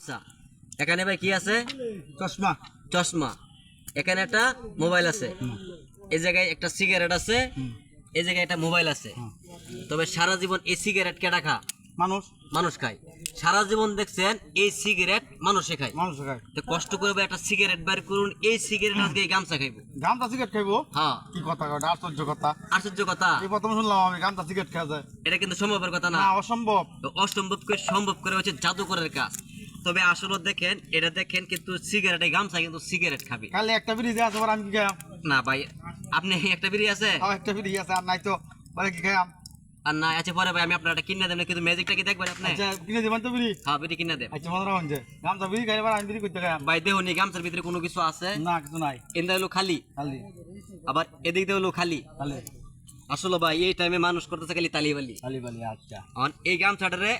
আচ্ছা, এখানে ভাই কি আছে? চশমা। চশমা। এখানে একটা মোবাইল আছে, এই জায়গায় একটা সিগারেট আছে, এই জায়গায় একটা মোবাইল আছে। তবে সারা জীবন এই সিগারেট কেডা খা? মানুষ। মানুষ খায়। সারা জীবন দেখছেন এই সিগারেট মানুষে খায়। মানুষ খায়। তো কষ্ট করে একটা সিগারেট বের করুন, এই সিগারেট আজকে এই গামছা খাইবো। গামছা সিগারেট খাইবো? হ্যাঁ। কি কথা কটা, আশ্চর্য কথা। আশ্চর্য কথা। এই প্রথম শুনলাম আমি গামছা সিগারেট খাওয়া যায়। এটা কিন্তু সম্ভবের কথা না। না, অসম্ভব। তো অসম্ভবকে সম্ভব করে হচ্ছে জাদুকরের কাজ। তবে আসলে দেখেন, এটা দেখেন কিন্তু সিগারেট, এই গামছা কিন্তু সিগারেট খাবে। খালি একটা বিড়ি দিয়ে আছে, আমি কি খাইলাম? না ভাই, আপনি একটা বিড়ি আছে? একটা বিড়ি আছে, আর নাই তো পরে কি খাইলাম? আর না আছে পরে ভাই আমি আপনার একটা কিনে দেব, কিন্তু ম্যাজিকটা কি দেখবেন আপনি? আচ্ছা, কিনে দিবেন তো বিড়ি? হ্যাঁ, বিড়ি কিনে দেব। আচ্ছা, মনে রাখুন যে গামছা বিড়ি খাইলে আমি বিড়ি করতে খাইলাম। ভাই দেখুন, এই গামছার ভিতরে কোনো কিছু আছে? না, কিছু নাই। এন্দা হলো খালি, খালি। আবার এদিক দিয়ে হলো খালি। খালি। আসলে ভাই এই টাইমে মানুষ করতেছে খালি তালিবালি। খালি বালি। আচ্ছা। এই গামছাটারে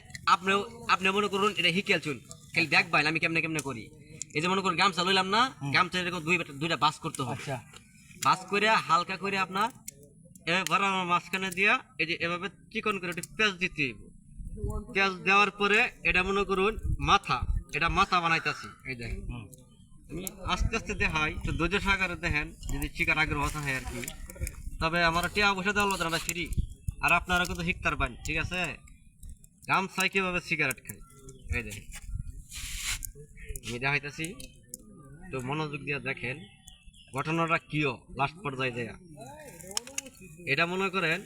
আপনি মনে করুন এটা হিকেল চুল, খালি দেখ ভাই আমি কেমনে কেমনে করি। এই যে মনে করুন গামছা লইলাম না, গামছা এরকম দুইটা বাস করতে হবে। আচ্ছা। বাস করে হালকা করে আপনার এবার মাঝখানে দিয়া এই যে এভাবে চিকন করে একটু পেঁয়াজ দিতে হইব। পেঁয়াজ দেওয়ার পরে এটা মনে করুন মাথা, এটা মাথা বানাইতেছি। এই দেখেন আমি আস্তে আস্তে দেখাই, তো ধৈর্য সাগরে দেখেন যদি চিকার আগ্রহ হয় আর কি। তবে আমার টিয়া বসে দেওয়া হলো না ফ্রি, আর আপনারা কিন্তু শিখতে পারেন, ঠিক আছে? গামছায় কিভাবে সিগারেট খাই এই দেখেন আমি দেখাইতেছি, তো মনোযোগ দিয়ে দেখেন ঘটনাটা কিও লাস্ট পর্যায়ে দেয়া। এটা মনে করেন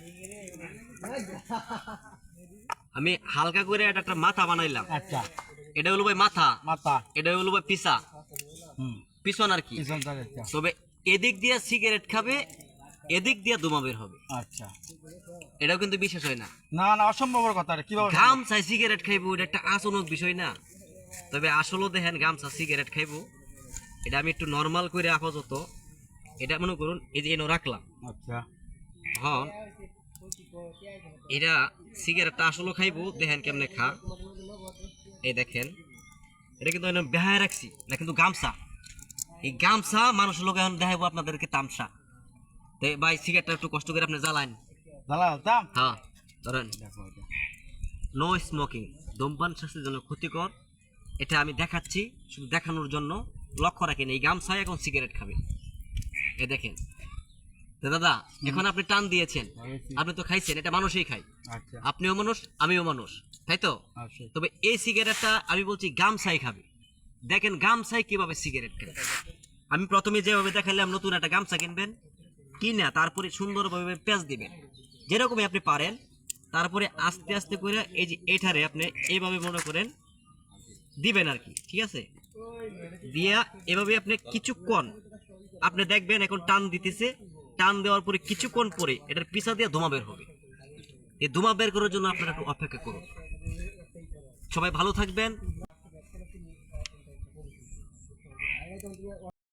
আমি হালকা করে এটা একটা মাথা বানাইলাম। আচ্ছা। এটা হলো ভাই মাথা, মাথা। এটা হলো ভাই পিসা, পিছন আর কি। তবে এদিক দিয়ে সিগারেট খাবে, এদিক দিয়ে ধোঁয়া বের হবে। আচ্ছা। এটাও কিন্তু বিশেষ হয় না। না না, অসম্ভবের কথা। কিভাবে গামছায় সিগারেট খাইবো, এটা একটা আচরণক বিষয় না। তবে আসলে দেখেন গামছা সিগারেট খাইবো, এটা আমি একটু নর্মাল করে আপাতত এটা মনে করুন এই যে এনে রাখলাম। আচ্ছা। হ্যাঁ, এটা সিগারেটটা আসলে খাইবো, দেখেন কেমনে খা। এই দেখেন এটা কিন্তু বেহায় রাখছি, এটা কিন্তু গামছা। এই গামছা মানুষের লোক এখন দেখাবো আপনাদেরকে তামসা। তো ভাই সিগারেটটা একটু কষ্ট করে আপনি জ্বালান। জ্বালাম? হ্যাঁ, ধরেন নো স্মোকিং, ধূমপান স্বাস্থ্যের জন্য ক্ষতিকর। এটা আমি দেখাচ্ছি শুধু দেখানোর জন্য। লক্ষ্য রাখেন এই গামছায় এখন সিগারেট খাবে। এ দেখেন তো দাদা, এখন আপনি টান দিয়েছেন, আপনি তো খাইছেন, এটা মানুষই খায়। আচ্ছা। আপনিও মানুষ, আমিও মানুষ, তাই তো? তবে এই সিগারেটটা আমি বলছি গামছাই খাবে। দেখেন গামছাই কিভাবে সিগারেট খায়। আমি প্রথমে যেভাবে দেখালাম, নতুন একটা গামছা কিনবেন, কিনা তারপরে সুন্দরভাবে পেঁয়াজ দিবেন যেরকমই আপনি পারেন। তারপরে আস্তে আস্তে করে এই যে এটারে আপনি এইভাবে মনে করেন দিবেন আর কি, ঠিক আছে? দিয়া এভাবে আপনি কিছুক্ষণ আপনি দেখবেন এখন টান দিতেছে, টান দেওয়ার পরে কিছুক্ষণ পরে এটার পিছা দিয়ে ধোঁয়া বের হবে। এই ধোঁয়া বের করার জন্য আপনারা একটু অপেক্ষা করুন। সবাই ভালো থাকবেন।